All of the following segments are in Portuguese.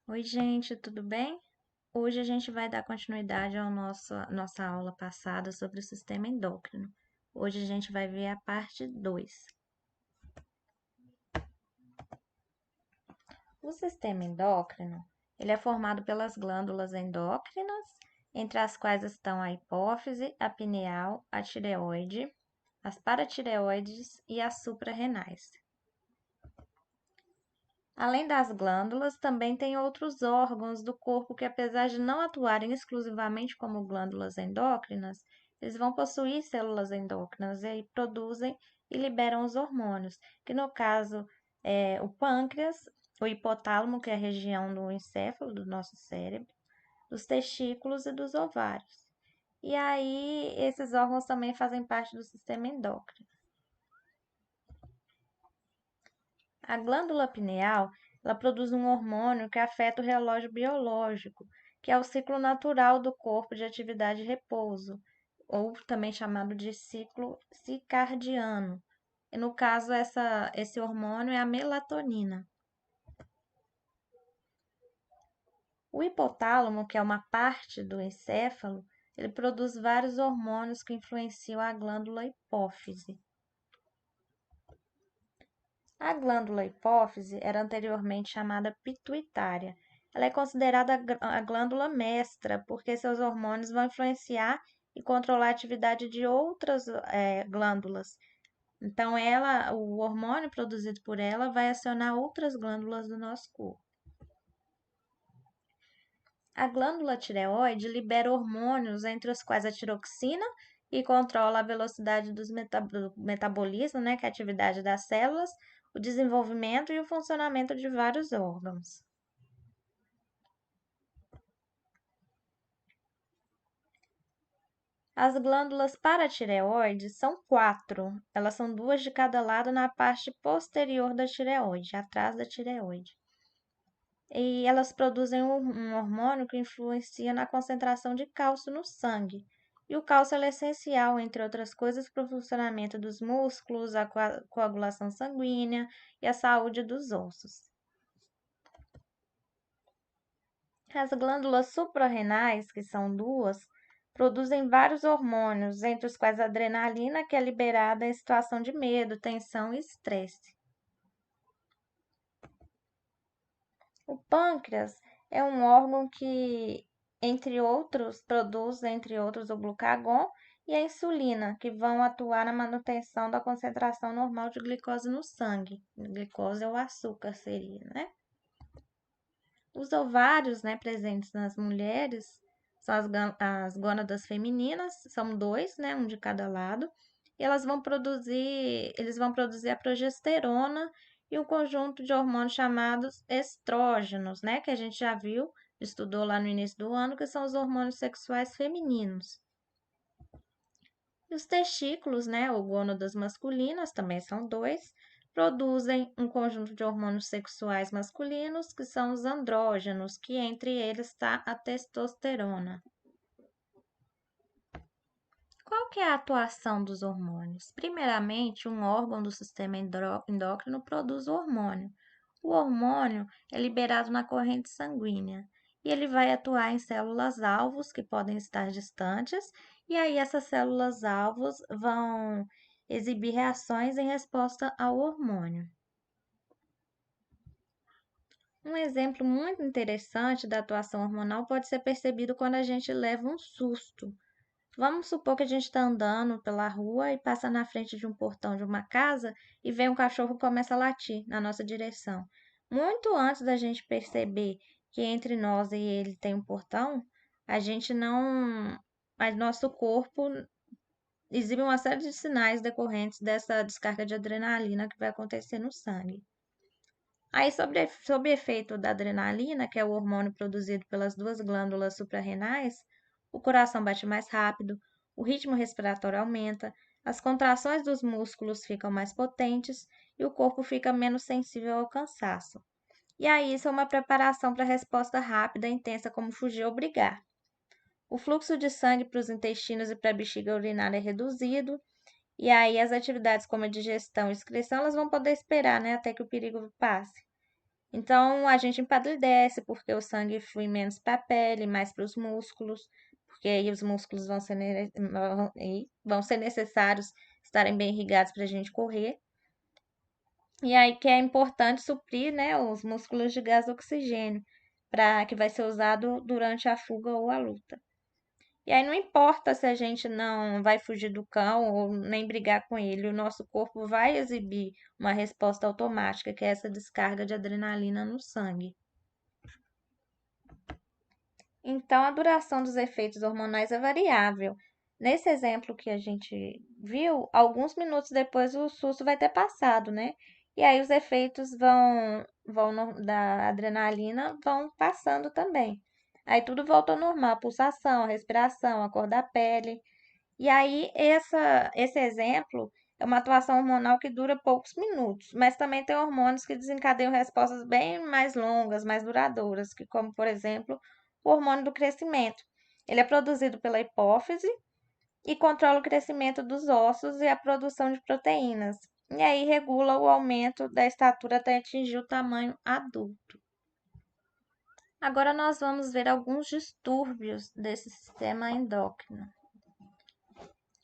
Oi, gente, tudo bem? Hoje a gente vai dar continuidade à nossa aula passada sobre o sistema endócrino. Hoje a gente vai ver a parte 2. O sistema endócrino, ele é formado pelas glândulas endócrinas, entre as quais estão a hipófise, a pineal, a tireoide, as paratireoides e as suprarrenais. Além das glândulas, também tem outros órgãos do corpo que, apesar de não atuarem exclusivamente como glândulas endócrinas, eles vão possuir células endócrinas e aí produzem e liberam os hormônios, que no caso é o pâncreas, o hipotálamo, que é a região do encéfalo do nosso cérebro, dos testículos e dos ovários. E aí, esses órgãos também fazem parte do sistema endócrino. A glândula pineal, ela produz um hormônio que afeta o relógio biológico, que é o ciclo natural do corpo de atividade e repouso, ou também chamado de ciclo circadiano. E no caso, esse hormônio é a melatonina. O hipotálamo, que é uma parte do encéfalo, ele produz vários hormônios que influenciam a glândula hipófise. A glândula hipófise era anteriormente chamada pituitária. Ela é considerada a glândula mestra, porque seus hormônios vão influenciar e controlar a atividade de outras glândulas. Então, o hormônio produzido por ela vai acionar outras glândulas do nosso corpo. A glândula tireoide libera hormônios, entre os quais a tiroxina, que controla a velocidade do metabolismo, né, que é a atividade das células, o desenvolvimento e o funcionamento de vários órgãos. As glândulas paratireoides são 4. Elas são 2 de cada lado na parte posterior da tireoide, atrás da tireoide. E elas produzem um hormônio que influencia na concentração de cálcio no sangue. E o cálcio é essencial, entre outras coisas, para o funcionamento dos músculos, a coagulação sanguínea e a saúde dos ossos. As glândulas suprarrenais, que são 2, produzem vários hormônios, entre os quais a adrenalina, que é liberada em situação de medo, tensão e estresse. O pâncreas é um órgão que, entre outros, produz, entre outros, o glucagon e a insulina, que vão atuar na manutenção da concentração normal de glicose no sangue. Glicose é o açúcar, seria, né? Os ovários, né, presentes nas mulheres são as gônadas femininas, são 2, né, um de cada lado, e eles vão produzir a progesterona e um conjunto de hormônios chamados estrógenos, né, que a gente já viu, estudou lá no início do ano, que são os hormônios sexuais femininos. E os testículos, né, ou gônadas masculinas, também são 2, produzem um conjunto de hormônios sexuais masculinos, que são os andrógenos, que entre eles está a testosterona. Qual que é a atuação dos hormônios? Primeiramente, um órgão do sistema endócrino produz o hormônio. O hormônio é liberado na corrente sanguínea e ele vai atuar em células-alvos que podem estar distantes, e aí essas células-alvos vão exibir reações em resposta ao hormônio. Um exemplo muito interessante da atuação hormonal pode ser percebido quando a gente leva um susto. Vamos supor que a gente está andando pela rua e passa na frente de um portão de uma casa e vem um cachorro e começa a latir na nossa direção. Muito antes da gente perceber que entre nós e ele tem um portão, a gente não. Mas nosso corpo exibe uma série de sinais decorrentes dessa descarga de adrenalina que vai acontecer no sangue. Aí, sob efeito da adrenalina, que é o hormônio produzido pelas 2 glândulas suprarrenais, o coração bate mais rápido, o ritmo respiratório aumenta, as contrações dos músculos ficam mais potentes e o corpo fica menos sensível ao cansaço. E aí, isso é uma preparação para a resposta rápida e intensa, como fugir ou brigar. O fluxo de sangue para os intestinos e para a bexiga urinária é reduzido, e aí as atividades como a digestão e excreção, elas vão poder esperar, né, até que o perigo passe. Então, a gente empalidece porque o sangue flui menos para a pele, mais para os músculos, porque aí os músculos vão ser necessários estarem bem irrigados para a gente correr. E aí que é importante suprir, né, os músculos de gás oxigênio, que vai ser usado durante a fuga ou a luta. E aí não importa se a gente não vai fugir do cão ou nem brigar com ele, o nosso corpo vai exibir uma resposta automática, que é essa descarga de adrenalina no sangue. Então, a duração dos efeitos hormonais é variável. Nesse exemplo que a gente viu, alguns minutos depois o susto vai ter passado, né? E aí os efeitos da adrenalina vão passando também. Aí tudo volta ao normal, a pulsação, a respiração, a cor da pele. E aí esse exemplo é uma atuação hormonal que dura poucos minutos, mas também tem hormônios que desencadeiam respostas bem mais longas, mais duradouras, que como, por exemplo, o hormônio do crescimento. Ele é produzido pela hipófise e controla o crescimento dos ossos e a produção de proteínas. E aí regula o aumento da estatura até atingir o tamanho adulto. Agora nós vamos ver alguns distúrbios desse sistema endócrino.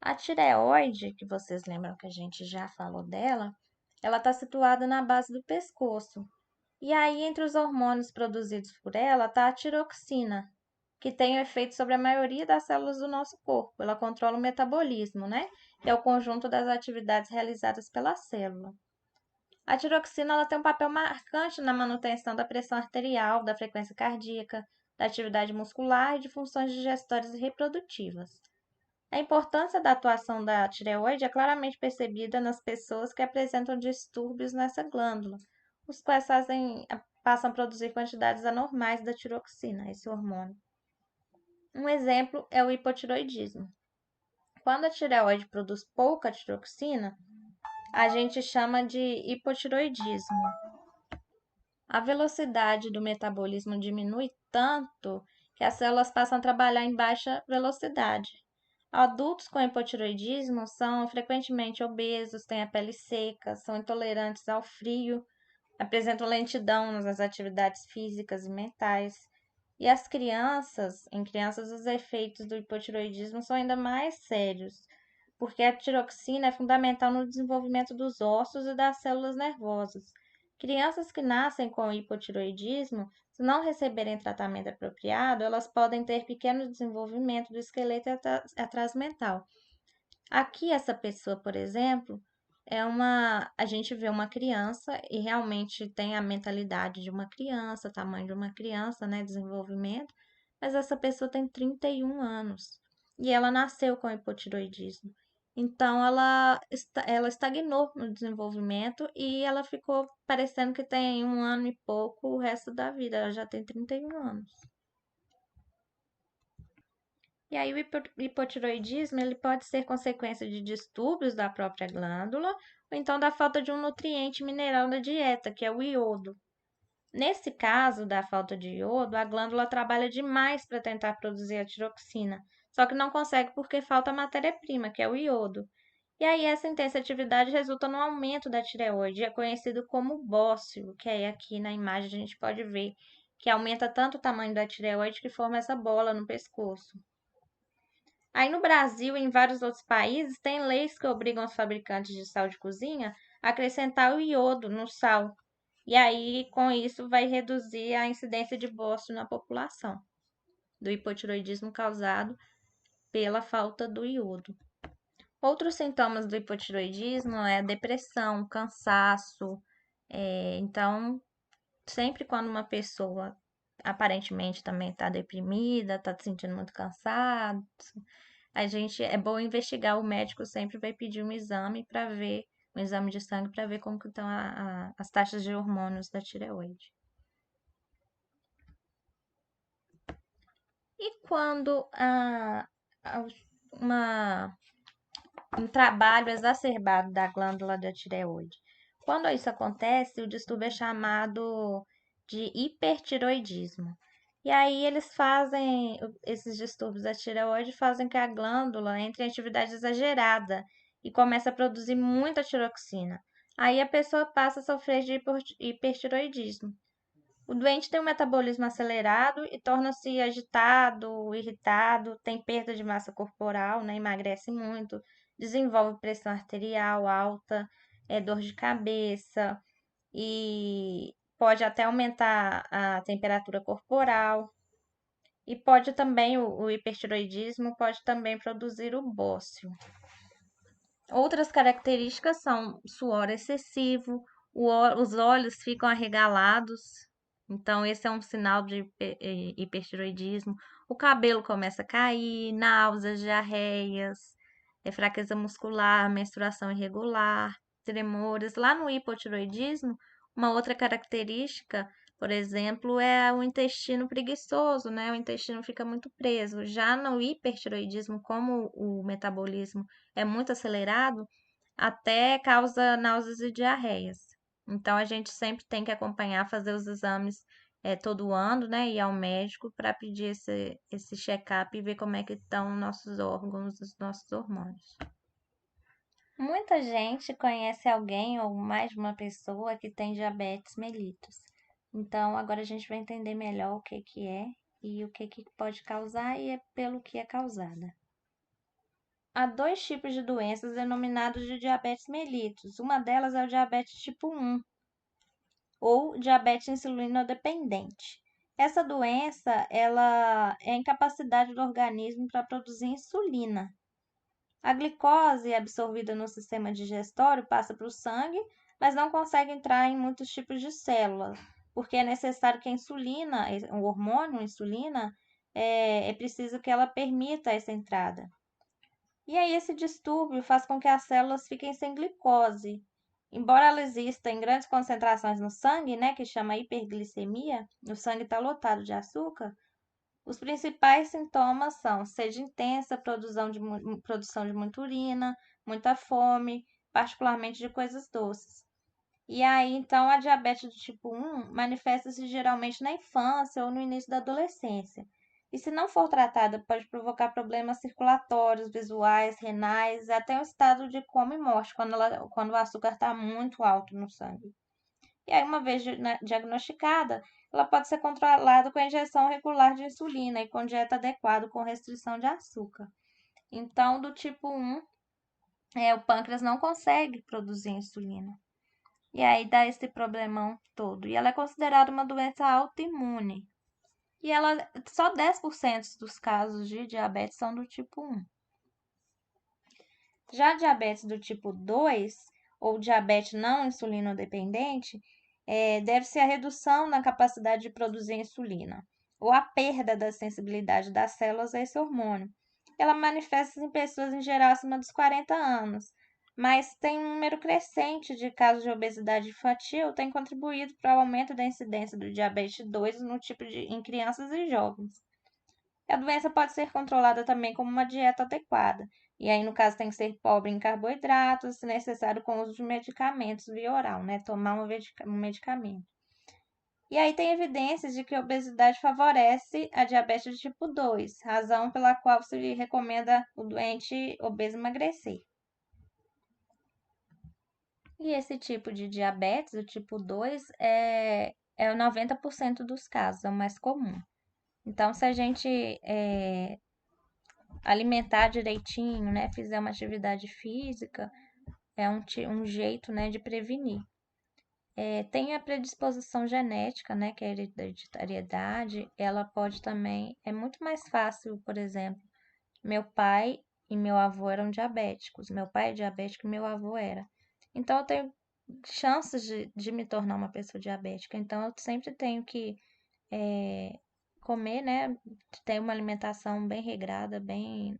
A tireoide, que vocês lembram que a gente já falou dela, ela está situada na base do pescoço. E aí, entre os hormônios produzidos por ela, está a tiroxina, que tem efeito sobre a maioria das células do nosso corpo. Ela controla o metabolismo, né? Que é o conjunto das atividades realizadas pela célula. A tiroxina ela tem um papel marcante na manutenção da pressão arterial, da frequência cardíaca, da atividade muscular e de funções digestórias e reprodutivas. A importância da atuação da tireoide é claramente percebida nas pessoas que apresentam distúrbios nessa glândula, os quais passam a produzir quantidades anormais da tiroxina, esse hormônio. Um exemplo é o hipotiroidismo. Quando a tireoide produz pouca tiroxina, a gente chama de hipotiroidismo. A velocidade do metabolismo diminui tanto que as células passam a trabalhar em baixa velocidade. Adultos com hipotiroidismo são frequentemente obesos, têm a pele seca, são intolerantes ao frio, apresentam lentidão nas atividades físicas e mentais. E em crianças, os efeitos do hipotiroidismo são ainda mais sérios, porque a tiroxina é fundamental no desenvolvimento dos ossos e das células nervosas. Crianças que nascem com hipotiroidismo, se não receberem tratamento apropriado, elas podem ter pequeno desenvolvimento do esqueleto e atraso mental. Aqui, essa pessoa, por exemplo, a gente vê uma criança e realmente tem a mentalidade de uma criança, tamanho de uma criança, né, desenvolvimento, mas essa pessoa tem 31 anos e ela nasceu com hipotiroidismo. Então, ela estagnou no desenvolvimento e ela ficou parecendo que tem um ano e pouco o resto da vida. Ela já tem 31 anos. E aí, o hipotiroidismo ele pode ser consequência de distúrbios da própria glândula ou então da falta de um nutriente mineral na dieta, que é o iodo. Nesse caso da falta de iodo, a glândula trabalha demais para tentar produzir a tiroxina, só que não consegue porque falta a matéria-prima, que é o iodo. E aí, essa intensa atividade resulta no aumento da tireoide, é conhecido como bócio, que aí aqui na imagem a gente pode ver que aumenta tanto o tamanho da tireoide que forma essa bola no pescoço. Aí no Brasil e em vários outros países, tem leis que obrigam os fabricantes de sal de cozinha a acrescentar o iodo no sal. E aí, com isso, vai reduzir a incidência de bócio na população, do hipotiroidismo causado pela falta do iodo. Outros sintomas do hipotiroidismo é depressão, cansaço. Então, sempre quando uma pessoa aparentemente também está deprimida, está se sentindo muito cansado, é bom investigar. O médico sempre vai pedir um exame para ver, um exame de sangue para ver como que estão as taxas de hormônios da tireoide. E quando um trabalho exacerbado da glândula da tireoide? Quando isso acontece, o distúrbio é chamado de hipertiroidismo. E aí esses distúrbios da tireoide fazem que a glândula entre em atividade exagerada e comece a produzir muita tiroxina. Aí a pessoa passa a sofrer de hipertiroidismo. O doente tem um metabolismo acelerado e torna-se agitado, irritado, tem perda de massa corporal, né? Emagrece muito, desenvolve pressão arterial alta, dor de cabeça e pode até aumentar a temperatura corporal. E pode também, o hipertiroidismo pode também produzir o bócio. Outras características são suor excessivo, os olhos ficam arregalados, então esse é um sinal de hipertiroidismo. O cabelo começa a cair, náuseas, diarreias, fraqueza muscular, menstruação irregular, tremores. Lá no hipotiroidismo, uma outra característica, por exemplo, é o intestino preguiçoso, né? O intestino fica muito preso. Já no hipertiroidismo, como o metabolismo é muito acelerado, até causa náuseas e diarreias. Então, a gente sempre tem que acompanhar, fazer os exames todo ano, né? Ir ao médico para pedir esse check-up e ver como é que estão nossos órgãos, os nossos hormônios. Muita gente conhece alguém ou mais de uma pessoa que tem diabetes mellitus. Então, agora a gente vai entender melhor o que que é e o que pode causar e é pelo que é causada. Há dois tipos de doenças denominados de diabetes mellitus. Uma delas é o diabetes tipo 1, ou diabetes insulinodependente. Essa doença, ela é a incapacidade do organismo para produzir insulina. A glicose absorvida no sistema digestório passa para o sangue, mas não consegue entrar em muitos tipos de células, porque é necessário que a insulina, o hormônio a insulina, é preciso que ela permita essa entrada. E aí esse distúrbio faz com que as células fiquem sem glicose. Embora ela exista em grandes concentrações no sangue, né, que chama hiperglicemia, o sangue está lotado de açúcar, os principais sintomas são sede intensa, produção de muita urina, muita fome, particularmente de coisas doces. E aí, então, a diabetes do tipo 1 manifesta-se geralmente na infância ou no início da adolescência. E se não for tratada, pode provocar problemas circulatórios, visuais, renais, até um estado de coma e morte, quando o açúcar está muito alto no sangue. E aí, uma vez diagnosticada, ela pode ser controlada com a injeção regular de insulina e com dieta adequada com restrição de açúcar. Então, do tipo 1, o pâncreas não consegue produzir insulina. E aí dá esse problemão todo. E ela é considerada uma doença autoimune. E só 10% dos casos de diabetes são do tipo 1. Já a diabetes do tipo 2, ou diabetes não insulinodependente, deve-se à redução na capacidade de produzir insulina, ou à perda da sensibilidade das células a esse hormônio. Ela manifesta-se em pessoas em geral acima dos 40 anos, mas tem um número crescente de casos de obesidade infantil, tem contribuído para o aumento da incidência do diabetes 2 em crianças e jovens. A doença pode ser controlada também com uma dieta adequada. E aí, no caso, tem que ser pobre em carboidratos, se necessário, com o uso de medicamentos via oral, né? Tomar um medicamento. E aí tem evidências de que a obesidade favorece a diabetes de tipo 2, razão pela qual se recomenda o doente obeso emagrecer. E esse tipo de diabetes, o tipo 2, é o 90% dos casos, é o mais comum. Então, se a gente alimentar direitinho, né, fizer uma atividade física, é um jeito, né, de prevenir. Tem a predisposição genética, né, que é a hereditariedade, ela pode também, é muito mais fácil, por exemplo, meu pai e meu avô eram diabéticos, meu pai é diabético e meu avô era. Então, eu tenho chances de me tornar uma pessoa diabética, então eu sempre tenho que comer, né, ter uma alimentação bem regrada, bem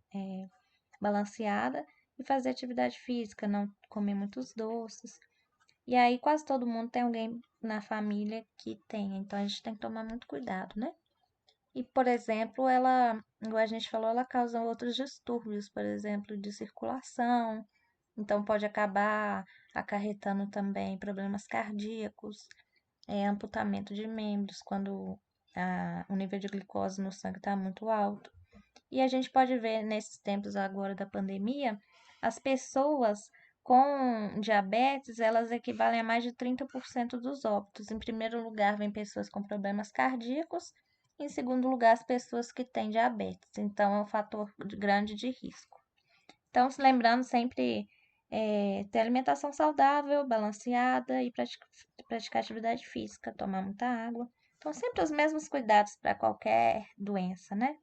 balanceada e fazer atividade física, não comer muitos doces. E aí quase todo mundo tem alguém na família que tem, então a gente tem que tomar muito cuidado, né? E, por exemplo, ela, como a gente falou, ela causa outros distúrbios, por exemplo, de circulação, então pode acabar acarretando também problemas cardíacos, amputamento de membros quando o nível de glicose no sangue está muito alto. E a gente pode ver nesses tempos agora da pandemia, as pessoas com diabetes, elas equivalem a mais de 30% dos óbitos. Em primeiro lugar, vem pessoas com problemas cardíacos. Em segundo lugar, as pessoas que têm diabetes. Então, é um fator grande de risco. Então, se lembrando sempre ter alimentação saudável, balanceada e praticar atividade física, tomar muita água. Então, sempre os mesmos cuidados para qualquer doença, né?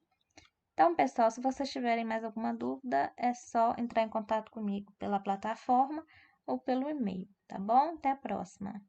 Então, pessoal, se vocês tiverem mais alguma dúvida, é só entrar em contato comigo pela plataforma ou pelo e-mail, tá bom? Até a próxima!